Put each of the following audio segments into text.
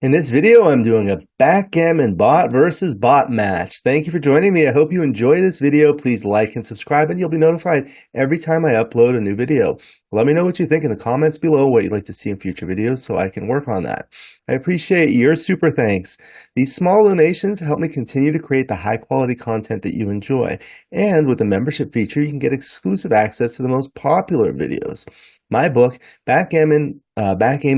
In this video, I'm doing a backgammon bot versus bot match. Thank you for joining me. I hope you enjoy this video. Please like and subscribe, and you'll be notified every time I upload a new video. Let me know what you think in the comments below, what you'd like to see in future videos so I can work on that. I appreciate your super thanks. These small donations help me continue to create the high quality content that you enjoy. And with the membership feature, you can get exclusive access to the most popular videos. My book, Backgammon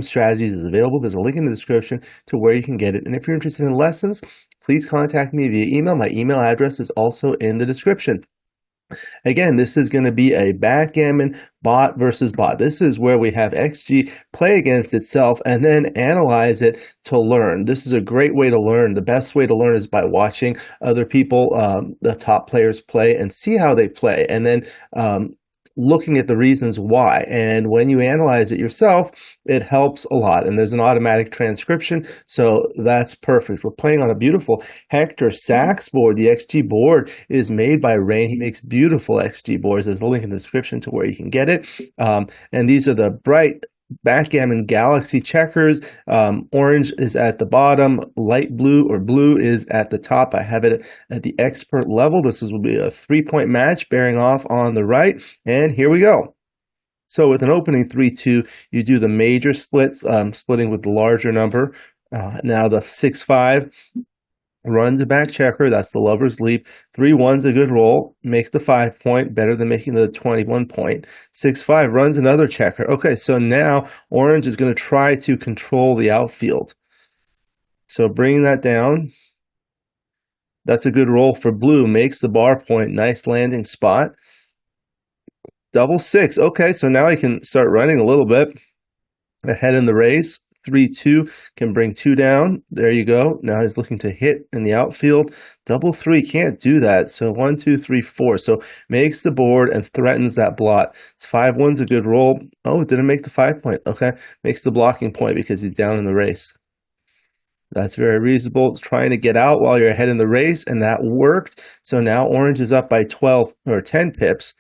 Strategies, is available. There's a link in the description to where you can get it. And if you're interested in lessons, please contact me via email. My email address is also in the description. Again, this is going to be a backgammon bot versus bot. This is where we have XG play against itself and then analyze it to learn. This is a great way to learn. The best way to learn is by watching other people, the top players play, and see how they play. And then looking at the reasons why. And when you analyze it yourself, it helps a lot. And there's an automatic transcription, so that's perfect. We're playing on a beautiful Hector Sachs board. The XG board is made by Rain. He makes beautiful XG boards. There's a link in the description to where you can get it. And these are the bright Backgammon Galaxy checkers. Orange is at the bottom, light blue or blue is at the top. I have it at the expert level. This will be a 3-point match bearing off on the right, and here we go. So with an opening 3-2, you do the major splits, splitting with the larger number. Now the 6-5 runs a back checker. That's the lover's leap. 3-1's a good roll. Makes the 5-point, better than making the 21-point. 6-5 runs another checker. Okay, so now orange is going to try to control the outfield. So bringing that down. That's a good roll for blue. Makes the bar point. Nice landing spot. Double 6. Okay, so now he can start running a little bit ahead in the race. 3-2 can bring 2 down. There you go. Now he's looking to hit in the outfield. Double 3 can't do that. So 1, 2, 3, 4. So makes the board and threatens that blot. 5-1's a good roll. Oh, it didn't make the 5-point. Okay, makes the blocking point because he's down in the race. That's very reasonable. It's trying to get out while you're ahead in the race, and that worked. So now orange is up by 12 or 10 pips.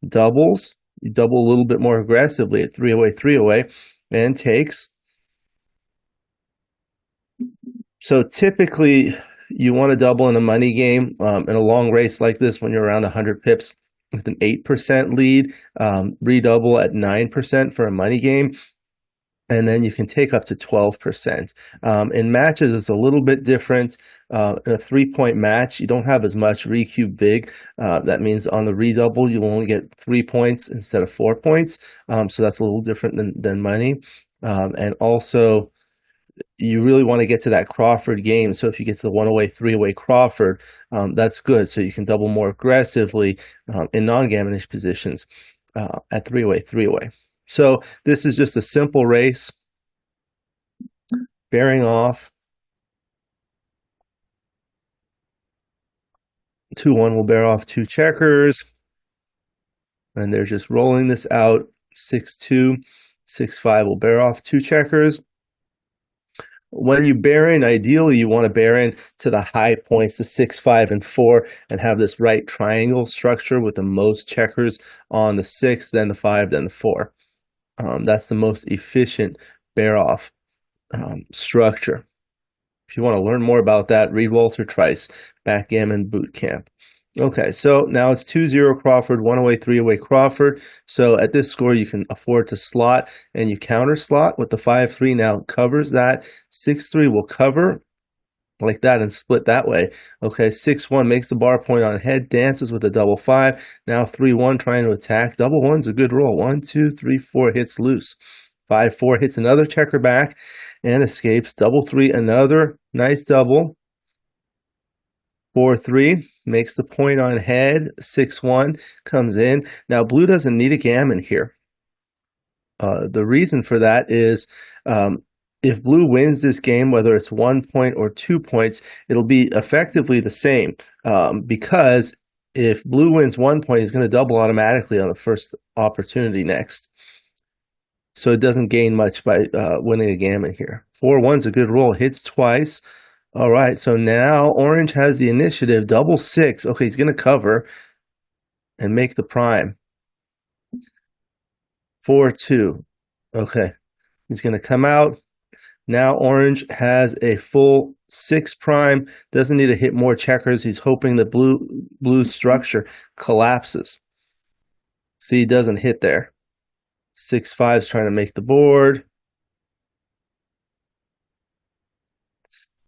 Doubles. You double a little bit more aggressively at 3 away, and takes. So typically, you want to double in a money game in a long race like this when you're around 100 pips with an 8% lead, redouble at 9% for a money game, and then you can take up to 12%. In matches, it's a little bit different. In a 3-point match, you don't have as much recube vig. That means on the redouble, you'll only get 3 points instead of 4 points. So that's a little different than money. And also, you really want to get to that Crawford game. So if you get to the 1 3 Crawford, that's good. So you can double more aggressively in non-gammonish positions at 3 3. So this is just a simple race, bearing off. 2-1 will bear off 2 checkers, and they're just rolling this out. 6-2, 6-5 will bear off 2 checkers. When you bear in, ideally you want to bear in to the high points, the 6, 5, and 4, and have this right triangle structure with the most checkers on the 6, then the 5, then the 4. That's the most efficient bear off structure. If you want to learn more about that, read Walter Trice, Backgammon Boot Camp. Okay, so now it's 2-0 Crawford, 1 3 Crawford. So at this score, you can afford to slot, and you counter slot with the 5-3 now covers that. 6-3 will cover like that and split that way. Okay, 6-1 makes the bar point on head, dances with a double 5. Now 3-1 trying to attack. Double 1's a good roll. 1, 2, 3, 4 hits loose. 5-4 hits another checker back and escapes. Double 3, another nice double. 4-3 makes the point on head. 6-1 comes in. Now blue doesn't need a gammon here. The reason for that is if blue wins this game, whether it's 1 point or 2 points, it'll be effectively the same because if blue wins 1 point, he's going to double automatically on the first opportunity next. So it doesn't gain much by winning a gammon here. 4-1's a good roll. Hits twice. All right, so now orange has the initiative. Double 6. Okay, he's going to cover and make the prime. 4-2. Okay, he's going to come out, Now orange has a full 6 prime, doesn't need to hit more checkers. He's hoping the blue structure collapses. See, he doesn't hit there. 6-5 is trying to make the board.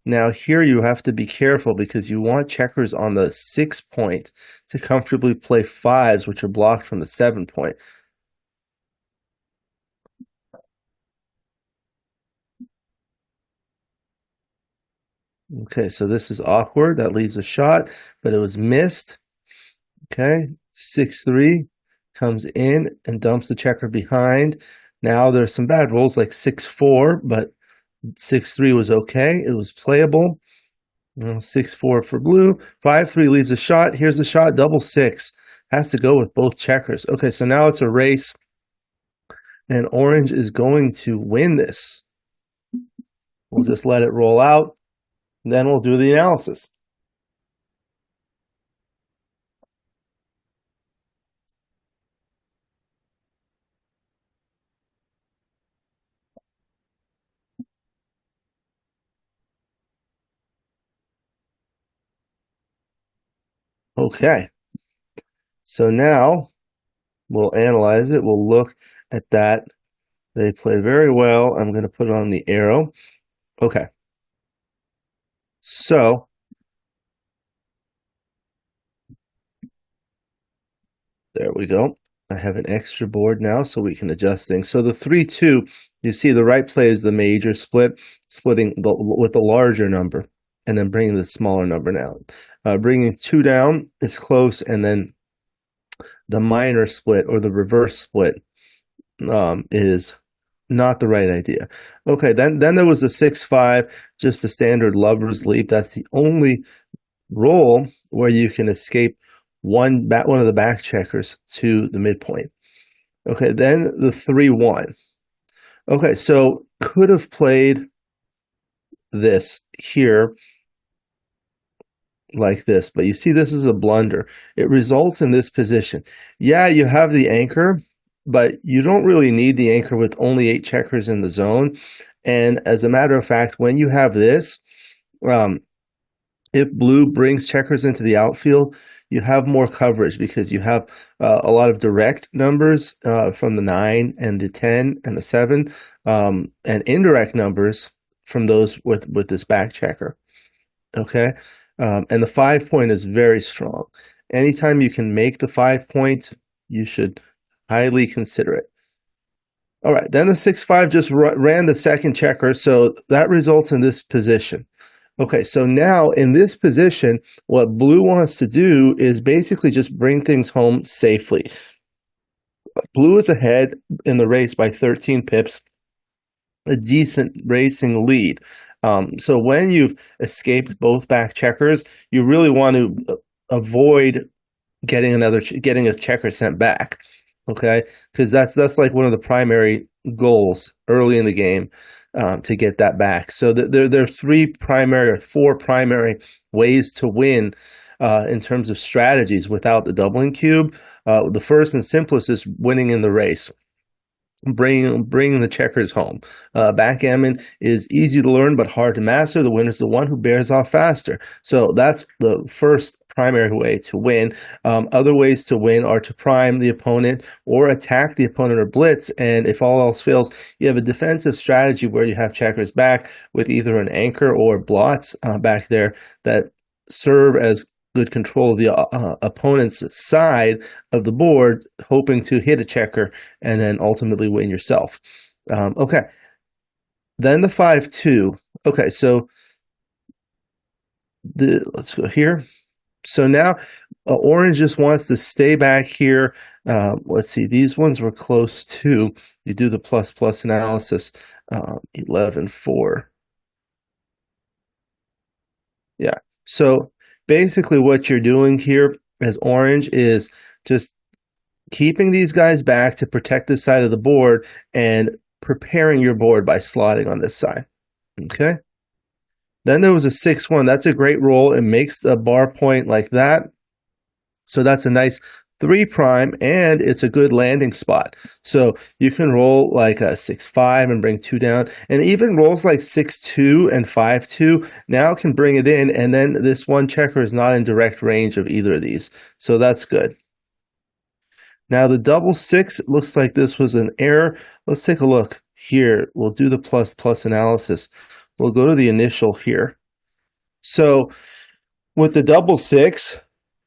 Now here you have to be careful because you want checkers on the 6 point to comfortably play 5s, which are blocked from the 7 point. Okay, so this is awkward. That leaves a shot, but it was missed. Okay, 6-3 comes in and dumps the checker behind. Now there's some bad rolls like 6-4, but 6-3 was okay. It was playable. 6-4 for blue. 5-3 leaves a shot. Here's the shot. Double 6 has to go with both checkers. Okay, so now it's a race, and orange is going to win this. We'll just let it roll out. Then we'll do the analysis. Okay, so now we'll analyze it. We'll look at that. They played very well. I'm going to put it on the arrow. Okay, so there we go. I have an extra board now so we can adjust things. So the 3-2, you see the right play is the major split, splitting with the larger number, and then bringing the smaller number down. Bringing 2 down is close, and then the minor split or the reverse split is not the right idea. Okay, then there was a 6-5, just the standard lover's leap. That's the only roll where you can escape one of the back checkers to the midpoint. Okay, then the 3-1. Okay, so could have played this here like this, but you see this is a blunder. It results in this position. Yeah, you have the anchor, but you don't really need the anchor with only 8 checkers in the zone. And as a matter of fact, when you have this, if blue brings checkers into the outfield, you have more coverage because you have a lot of direct numbers from the 9 and the 10 and the 7, and indirect numbers from those with this back checker. Okay, and the 5 point is very strong. Anytime you can make the 5 point, you should highly consider it. All right, then the 6-5 just ran the second checker, so that results in this position. Okay, so now in this position, what blue wants to do is basically just bring things home safely. Blue is ahead in the race by 13 pips, a decent racing lead. So when you've escaped both back checkers, you really want to avoid getting a checker sent back. Okay, because that's like one of the primary goals early in the game, to get that back. So there are 4 primary ways to win in terms of strategies without the doubling cube. The first and simplest is winning in the race. Bringing the checkers home. Backgammon is easy to learn but hard to master. The winner is the one who bears off faster. So that's the first primary way to win. Other ways to win are to prime the opponent or attack the opponent or blitz. And if all else fails, you have a defensive strategy where you have checkers back with either an anchor or blots back there that serve as good control of the opponent's side of the board, hoping to hit a checker and then ultimately win yourself. Okay, then the 5-2. Okay, so let's go here. So now orange just wants to stay back here. Let's see, these ones were close too. You do the plus analysis. 11-4. Yeah, so basically what you're doing here as orange is just keeping these guys back to protect this side of the board and preparing your board by slotting on this side. Okay. Then there was a 6-1. That's a great roll. It makes the bar point like that. So that's a nice 3 prime, and it's a good landing spot. So you can roll like a 6-5 and bring 2 down, and even rolls like 6-2 and 5-2 now can bring it in, and then this one checker is not in direct range of either of these. So that's good. Now the double 6, it looks like this was an error. Let's take a look here. We'll do the plus analysis. We'll go to the initial here. So with the double 6,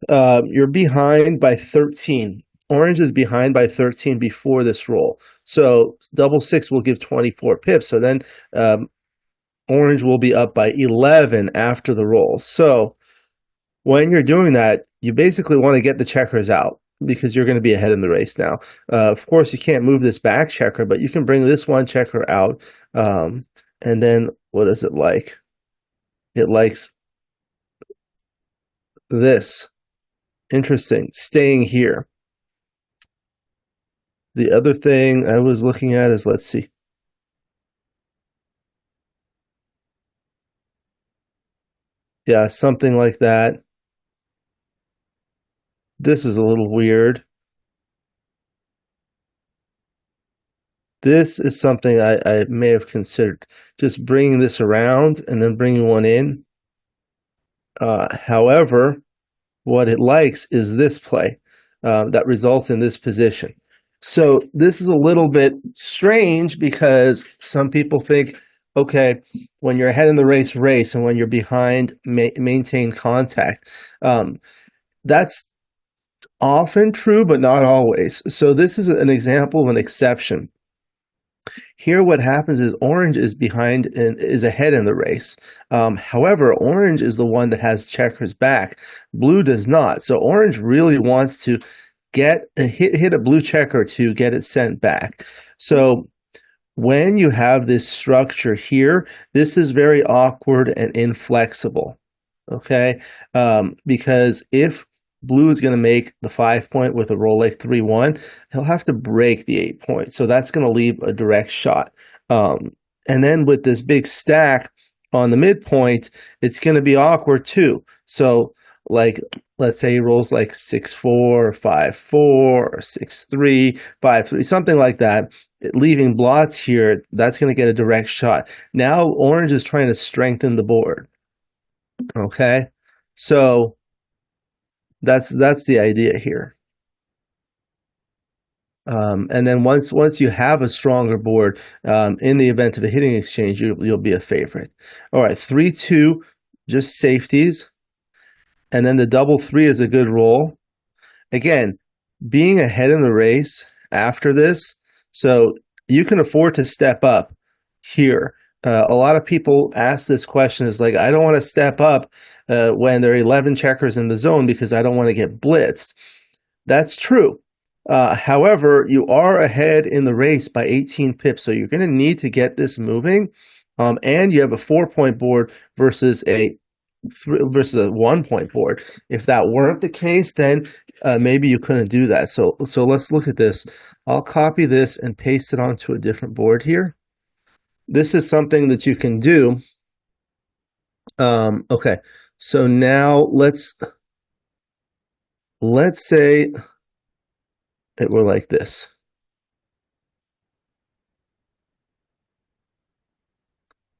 you're behind by 13. Orange is behind by 13 before this roll. So double 6 will give 24 pips. So then orange will be up by 11 after the roll. So when you're doing that, you basically want to get the checkers out because you're going to be ahead in the race now. Of course, you can't move this back checker, but you can bring this one checker out. And then what is it like? It likes this. Interesting. Staying here. The other thing I was looking at is, let's see. Yeah, something like that. This is a little weird. This is something I may have considered. Just bringing this around and then bringing one in. However, what it likes is this play that results in this position. So this is a little bit strange because some people think, okay, when you're ahead in the race, race, and when you're behind, maintain contact. That's often true, but not always. So this is an example of an exception. Here what happens is orange is behind and is ahead in the race. However, orange is the one that has checkers back. Blue does not. So orange really wants to get hit a blue checker to get it sent back. So when you have this structure here, this is very awkward and inflexible. Okay, because if blue is going to make the 5 point with a roll like 3-1, he'll have to break the 8 point. So that's going to leave a direct shot. And then with this big stack on the midpoint, it's going to be awkward too. So like, let's say he rolls like 6-4, 5-4, or 6-3, 5-3, something like that, leaving blots here, that's going to get a direct shot. Now orange is trying to strengthen the board. Okay, so that's the idea here. And then once you have a stronger board, in the event of a hitting exchange, you'll be a favorite. All right, 3-2, just safeties. And then the double 3 is a good roll. Again, being ahead in the race after this, so you can afford to step up here. A lot of people ask this question is like, I don't want to step up when there are 11 checkers in the zone because I don't want to get blitzed. That's true. However, you are ahead in the race by 18 pips, so you're going to need to get this moving. And you have a 4-point board versus a 1-point board. If that weren't the case, then maybe you couldn't do that. So let's look at this. I'll copy this and paste it onto a different board here. This is something that you can do. Okay, so now let's say it were like this.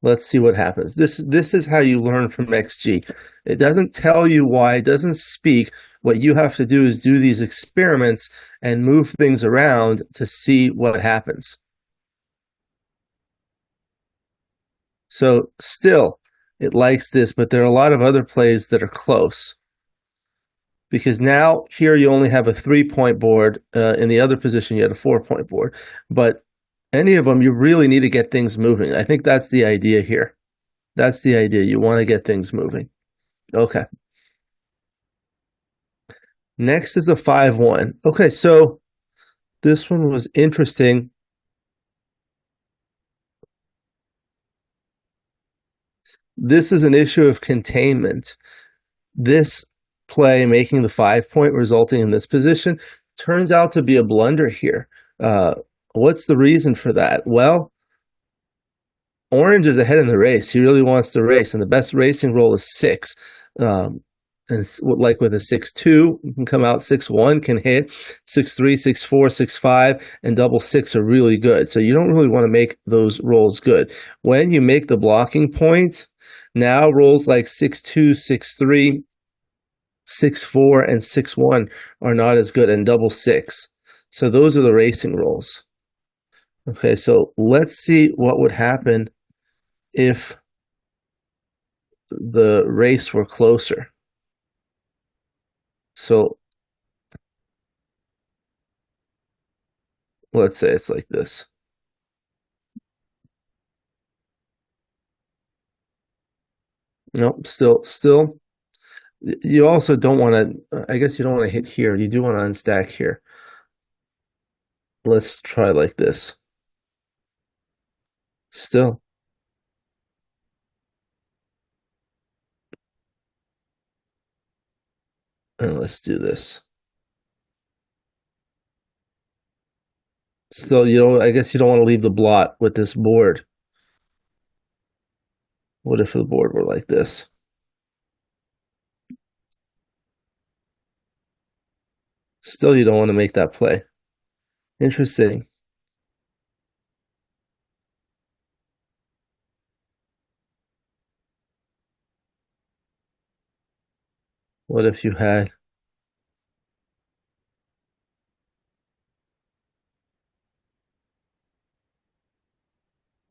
Let's see what happens. This is how you learn from XG. It doesn't tell you why, it doesn't speak. What you have to do is do these experiments and move things around to see what happens. So still, it likes this, but there are a lot of other plays that are close. Because now here you only have a 3-point board. In the other position, you had a 4-point board. But any of them, you really need to get things moving. I think that's the idea here. That's the idea. You want to get things moving. Okay. Next is the 5-1. Okay, so this one was interesting. This is an issue of containment. This play, making the 5-point, resulting in this position, turns out to be a blunder here. What's the reason for that? Well, orange is ahead in the race. He really wants to race, and the best racing roll is 6. And like with a 6-2, you can come out 6-1 can hit, 6-3, 6-4, 6-5, and double six are really good. So you don't really want to make those rolls good. When you make the blocking point, now rolls like 6-2, 6-3, 6-4, and 6-1 are not as good, and double six. So those are the racing rolls. Okay, so let's see what would happen if the race were closer. So let's say it's like this. Nope, still. You also don't want to, I guess you don't want to hit here. You do want to unstack here. Let's try like this. Still. And let's do this. Still, I guess you don't want to leave the blot with this board. What if the board were like this? Still, you don't want to make that play. Interesting. What if you had...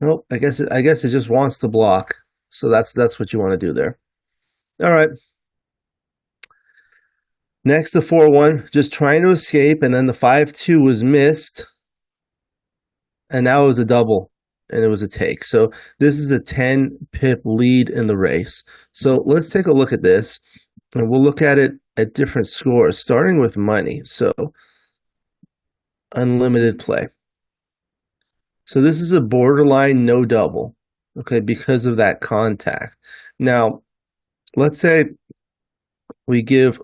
Nope, I guess it just wants to block. So that's what you want to do there. All right. Next, the 4-1, just trying to escape, and then the 5-2 was missed. And now it was a double, and it was a take. So this is a 10 pip lead in the race. So let's take a look at this, and we'll look at it at different scores, starting with money. So unlimited play. So this is a borderline no double, okay, because of that contact. Now, let's say we give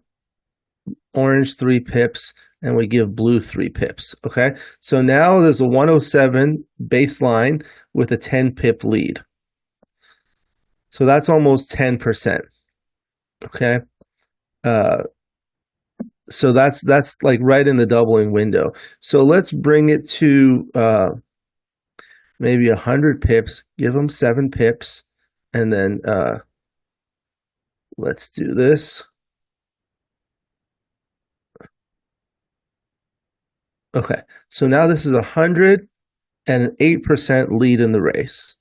orange 3 pips and we give blue 3 pips, okay? So now there's a 107 baseline with a 10 pip lead. So that's almost 10%, okay? So that's like right in the doubling window. So let's bring it to maybe 100 pips, give them 7 pips, and then let's do this. Okay, so now this is 100 and an 8% lead in the race.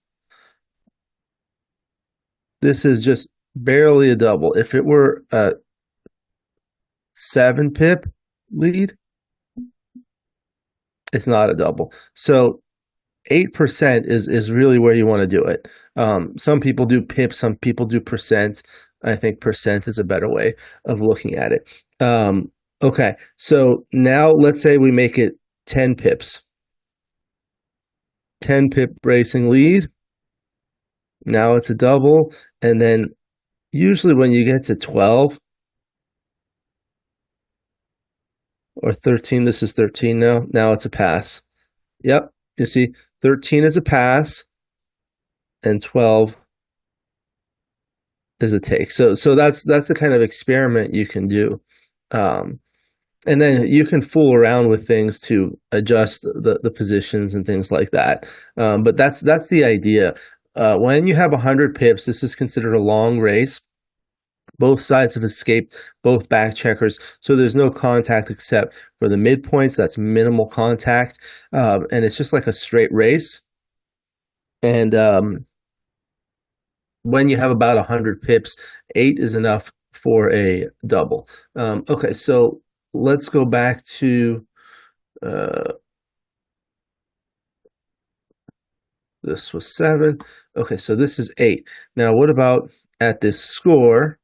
This is just barely a double. If it were a 7 pip lead, it's not a double. So 8% is really where you want to do it. Some people do pips, some people do percent. I think percent is a better way of looking at it. Okay, so now let's say we make it 10 pips. 10 pip racing lead. Now it's a double, and then usually when you get to 12 or 13, this is 13 now. Now it's a pass. Yep, you see 13 is a pass and 12 is a take. So that's the kind of experiment you can do. And then you can fool around with things to adjust the positions and things like that. But that's the idea. When you have 100 pips, this is considered a long race. Both sides have escaped, both back checkers. So there's no contact except for the midpoints. That's minimal contact. And it's just like a straight race. And when you have about 100 pips, 8 is enough for a double. Okay, so let's go back to this was 7. Okay, so this is 8. Now, what about at this score?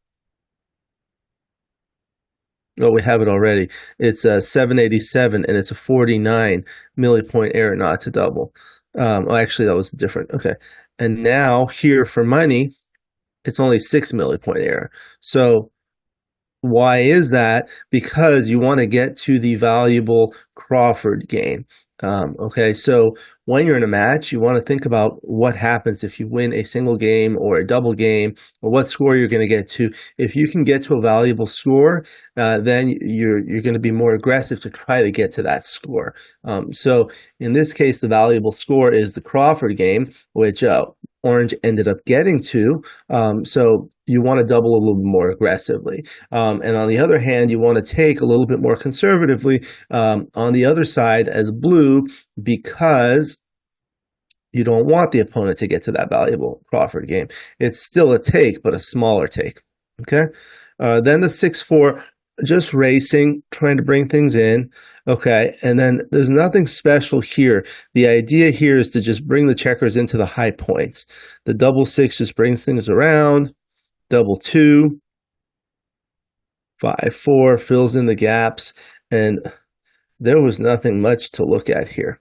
Oh, we have it already. It's a 787, and it's a 49 millipoint error not to double. Oh, actually, that was different. Okay, and now here for money, it's only 6 millipoint error. So why is that? Because you want to get to the valuable Crawford game. Okay, so when you're in a match, you want to think about what happens if you win a single game or a double game, or what score you're going to get to. If you can get to a valuable score, then you're going to be more aggressive to try to get to that score. So in this case, the valuable score is the Crawford game, which Orange ended up getting to. So you want to double a little bit more aggressively. And on the other hand, you want to take a little bit more conservatively on the other side as blue, because you don't want the opponent to get to that valuable Crawford game. It's still a take, but a smaller take. Okay. Then the 6-4, just racing, trying to bring things in. Okay. And then there's nothing special here. The idea here is to just bring the checkers into the high points. The double 6 just brings things around. Double 2, 5-4 fills in the gaps, and there was nothing much to look at here.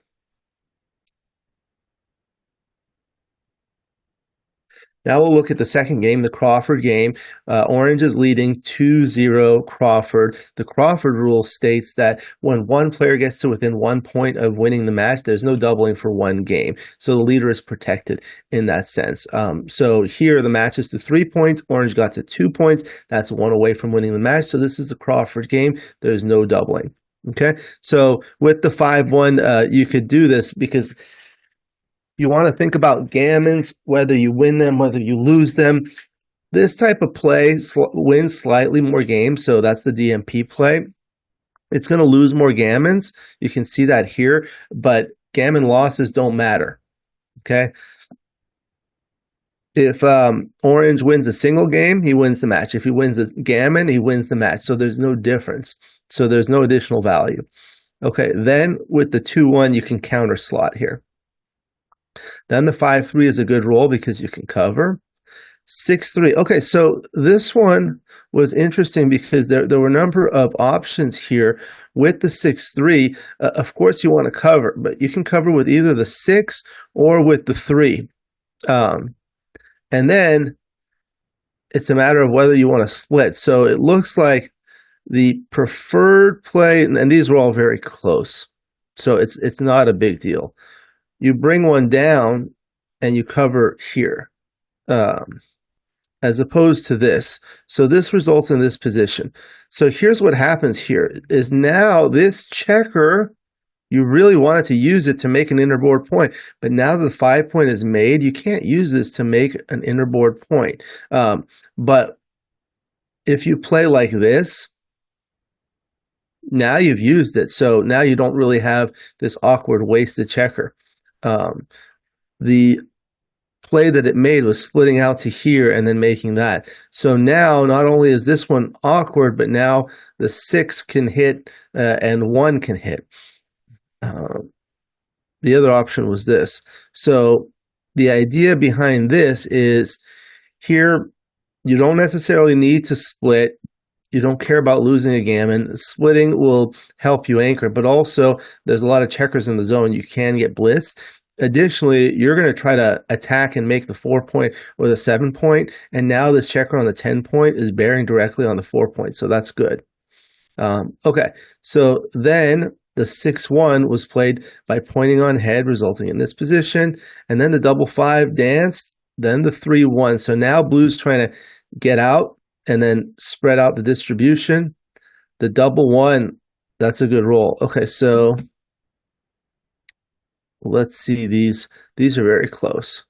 Now we'll look at the second game, the Crawford game. Orange is leading 2-0 Crawford. The Crawford rule states that when one player gets to within 1 point of winning the match, there's no doubling for one game. So the leader is protected in that sense. So here the match is to 3 points. Orange got to 2 points. That's one away from winning the match. So this is the Crawford game. There's no doubling. Okay, so with the 5-1, you could do this because you want to think about gammons, whether you win them, whether you lose them. This type of play wins slightly more games, so that's the DMP play. It's going to lose more gammons. You can see that here, but gammon losses don't matter. Okay. If Orange wins a single game, he wins the match. If he wins a gammon, he wins the match. So there's no difference. So there's no additional value. Okay, then with the 2-1, you can counter slot here. Then the 5-3 is a good roll because you can cover. 6-3. Okay, so this one was interesting because there were a number of options here with the 6-3. Of course, you want to cover, but you can cover with either the 6 or with the 3. And then it's a matter of whether you want to split. So it looks like the preferred play, and these were all very close, so it's not a big deal. You bring one down and you cover here, as opposed to this. So this results in this position. So here's what happens here is now this checker, you really wanted to use it to make an inner-board point, but now that the 5 point is made, you can't use this to make an inner-board point. But if you play like this, now you've used it. So now you don't really have this awkward wasted checker. The play that it made was splitting out to here and then making that. So now not only is this one awkward, but now the 6 can hit and 1 can hit. The other option was this. So the idea behind this is here you don't necessarily need to split. You don't care about losing a gammon. Splitting will help you anchor, but also there's a lot of checkers in the zone. You can get blitzed. Additionally, you're going to try to attack and make the 4 point or the 7 point, and now this checker on the 10 point is bearing directly on the 4 point, so that's good. Okay, so then the 6-1 was played by pointing on head, resulting in this position, and then the double 5 danced, then the 3-1. So now blue's trying to get out and then spread out the distribution. The double 1, that's a good roll. Okay, so let's see, these are very close.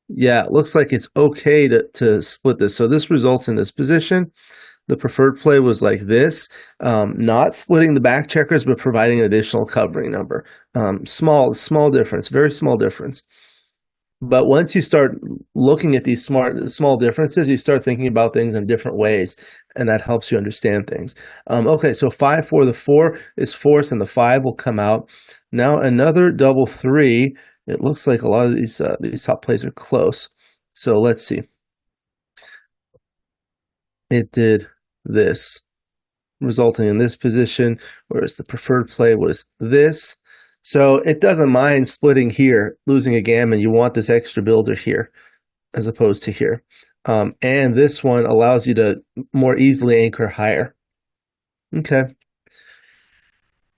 Yeah, it looks like it's okay to split this. So this results in this position. The preferred play was like this, not splitting the back checkers, but providing an additional covering number. Small difference, very small difference. But once you start looking at these small differences, you start thinking about things in different ways, and that helps you understand things. Okay, so 5-4, the 4 is force, and the 5 will come out. Now another double 3. It looks like a lot of these top plays are close. So let's see. It did this, resulting in this position, whereas the preferred play was this. So it doesn't mind splitting here, losing a gammon. You want this extra builder here as opposed to here. And this one allows you to more easily anchor higher. Okay.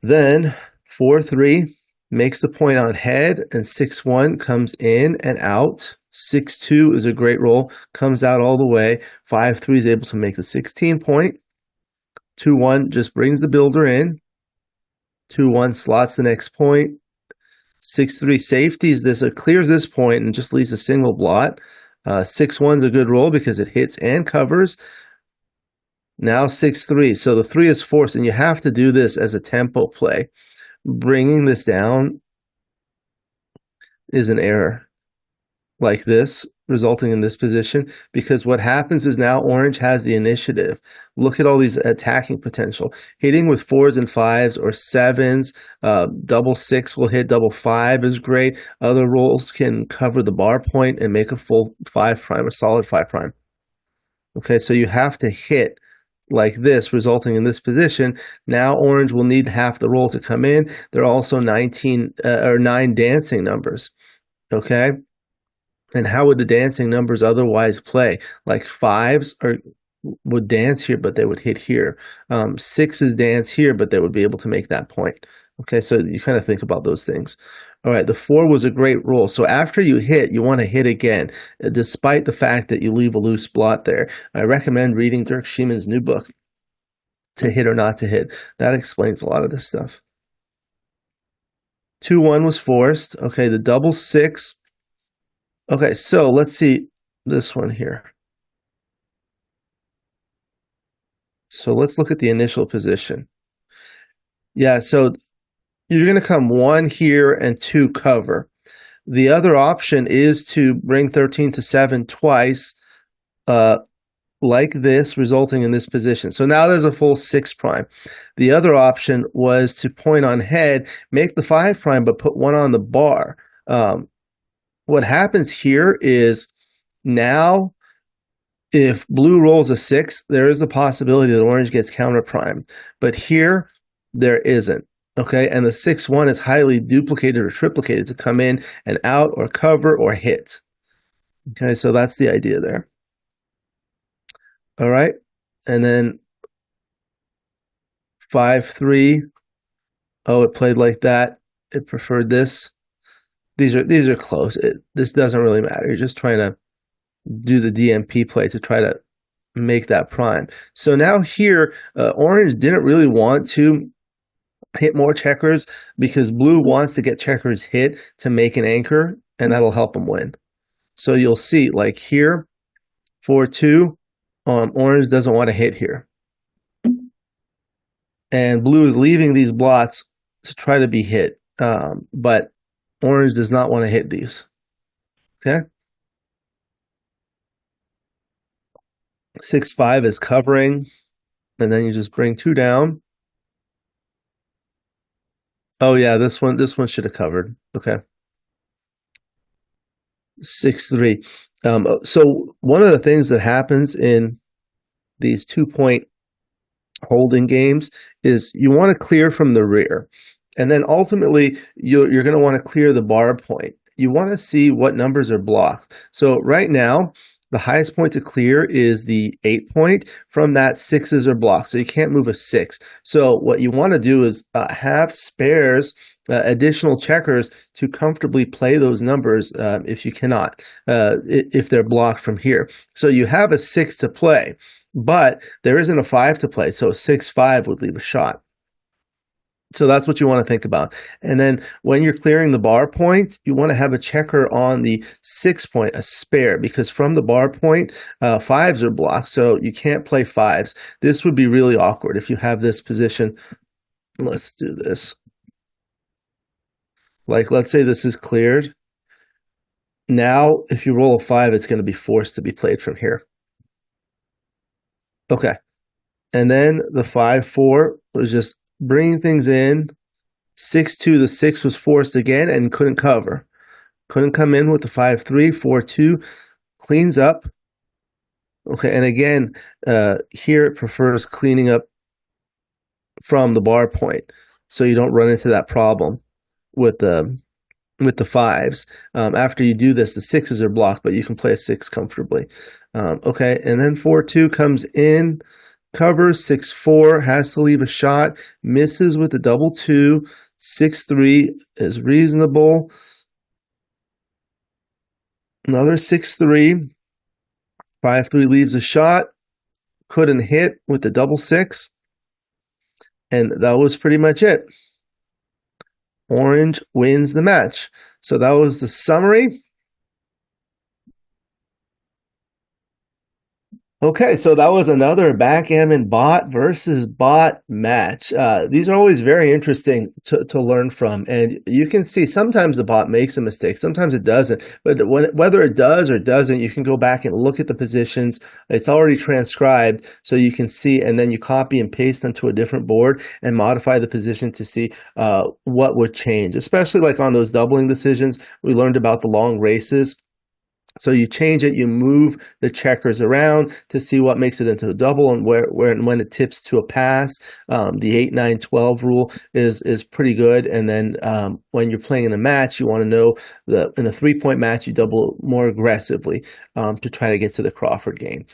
Then 4-3 makes the point on head, and 6-1 comes in and out. 6-2 is a great roll, comes out all the way. 5-3 is able to make the 16 point. 2-1 just brings the builder in. 2-1 slots the next point. 6-3 safeties this, it clears this point and just leaves a single blot. 6-1 is a good roll because it hits and covers. Now 6-3, so the 3 is forced, and you have to do this as a tempo play. Bringing this down is an error like this, resulting in this position, because what happens is now orange has the initiative. Look at all these attacking potential. Hitting with 4s and 5s or 7s, double 6 will hit, double 5 is great. Other rolls can cover the bar point and make a full 5 prime, a solid 5 prime. Okay, so you have to hit like this, resulting in this position. Now orange will need half the roll to come in. There are also 19 or 9 dancing numbers. Okay, and how would the dancing numbers otherwise play? Like 5s would dance here, but they would hit here. 6s dance here, but they would be able to make that point. Okay, so you kind of think about those things. All right, the 4 was a great roll. So after you hit, you want to hit again, despite the fact that you leave a loose blot there. I recommend reading Dirk Schieman's new book, To Hit or Not to Hit. That explains a lot of this stuff. 2-1 was forced. Okay, the double 6. Okay, so let's see this one here. So let's look at the initial position. Yeah, so you're going to come 1 here and 2 cover. The other option is to bring 13 to 7 twice, like this, resulting in this position. So now there's a full 6 prime. The other option was to point on head, make the 5 prime, but put 1 on the bar. What happens here is now if blue rolls a 6, there is the possibility that orange gets counter primed. But here, there isn't. Okay, and the 6-1 is highly duplicated or triplicated to come in and out or cover or hit. Okay, so that's the idea there. All right, and then 5-3. Oh, it played like that. It preferred this. These are close. This doesn't really matter. You're just trying to do the DMP play to try to make that prime. So now here, orange didn't really want to hit more checkers because blue wants to get checkers hit to make an anchor, and that'll help them win. So you'll see, like here, 4-2, orange doesn't want to hit here. And blue is leaving these blots to try to be hit, but orange does not want to hit these. Okay? 6-5 is covering, and then you just bring 2 down. Oh yeah, this one should have covered. Okay. 6-3. So one of the things that happens in these 2-point holding games is you want to clear from the rear, and then ultimately you're going to want to clear the bar point. You want to see what numbers are blocked. So right now, the highest point to clear is the 8 point. From that, 6s are blocked, so you can't move a 6. So what you want to do is have spares, additional checkers to comfortably play those numbers if you cannot, if they're blocked from here. So you have a 6 to play, but there isn't a 5 to play, so a 6-5 would leave a shot. So that's what you want to think about. And then when you're clearing the bar point, you want to have a checker on the 6 point, a spare, because from the bar point, 5s are blocked, so you can't play 5s. This would be really awkward if you have this position. Let's do this. Like, let's say this is cleared. Now, if you roll a 5, it's going to be forced to be played from here. Okay. And then the 5-4 was just bringing things in. 6-2, the 6 was forced again and couldn't cover. Couldn't come in with the 5-3, 4-2, cleans up. Okay, and again, here it prefers cleaning up from the bar point, so you don't run into that problem with the 5s. After you do this, the 6s are blocked, but you can play a 6 comfortably. Okay, and then 4-2 comes in. covers 6-4, has to leave a shot, misses with the double 2, 6-3 is reasonable. Another 6-3, 5-3 leaves a shot, couldn't hit with the double 6, and that was pretty much it. Orange wins the match. So that was the summary. Okay, so that was another Backgammon Bot versus Bot match. These are always very interesting to learn from, and you can see sometimes the bot makes a mistake, sometimes it doesn't, but whether it does or doesn't, you can go back and look at the positions. It's already transcribed, so you can see, and then you copy and paste onto a different board and modify the position to see what would change, especially like on those doubling decisions. We learned about the long races. So you change it, you move the checkers around to see what makes it into a double and where and when it tips to a pass. The 8-9-12 rule is pretty good. And then when you're playing in a match, you want to know that in a 3-point match, you double more aggressively to try to get to the Crawford game.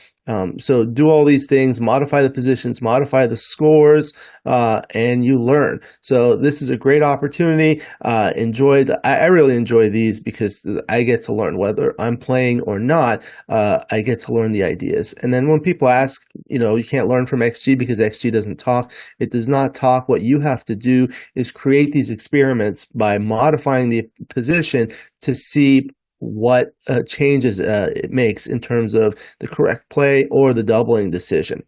So do all these things, modify the positions, modify the scores, and you learn. So this is a great opportunity. I really enjoy these because I get to learn whether I'm playing or not. I get to learn the ideas. And then when people ask, you can't learn from XG because XG doesn't talk. It does not talk. What you have to do is create these experiments by modifying the position to see what changes it makes in terms of the correct play or the doubling decision.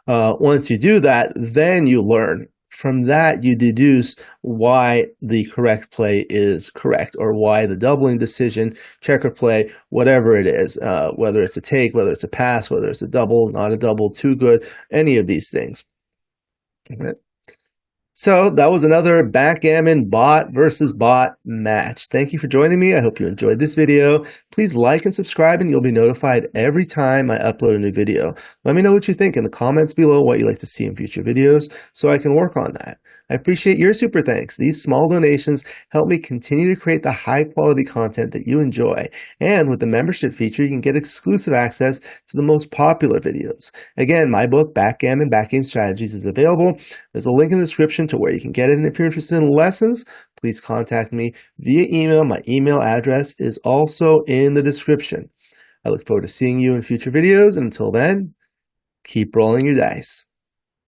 Once you do that, then you learn. From that, you deduce why the correct play is correct or why the doubling decision, checker play, whatever it is, whether it's a take, whether it's a pass, whether it's a double, not a double, too good, any of these things. Okay. So that was another Backgammon Bot versus Bot match. Thank you for joining me. I hope you enjoyed this video. Please like and subscribe and you'll be notified every time I upload a new video. Let me know what you think in the comments below, what you'd like to see in future videos so I can work on that. I appreciate your super thanks. These small donations help me continue to create the high quality content that you enjoy. And with the membership feature, you can get exclusive access to the most popular videos. Again, my book, Backgammon Backgame Strategies, is available. There's a link in the description to where you can get it. And if you're interested in lessons, please contact me via email. My email address is also in the description. I look forward to seeing you in future videos. And until then, keep rolling your dice.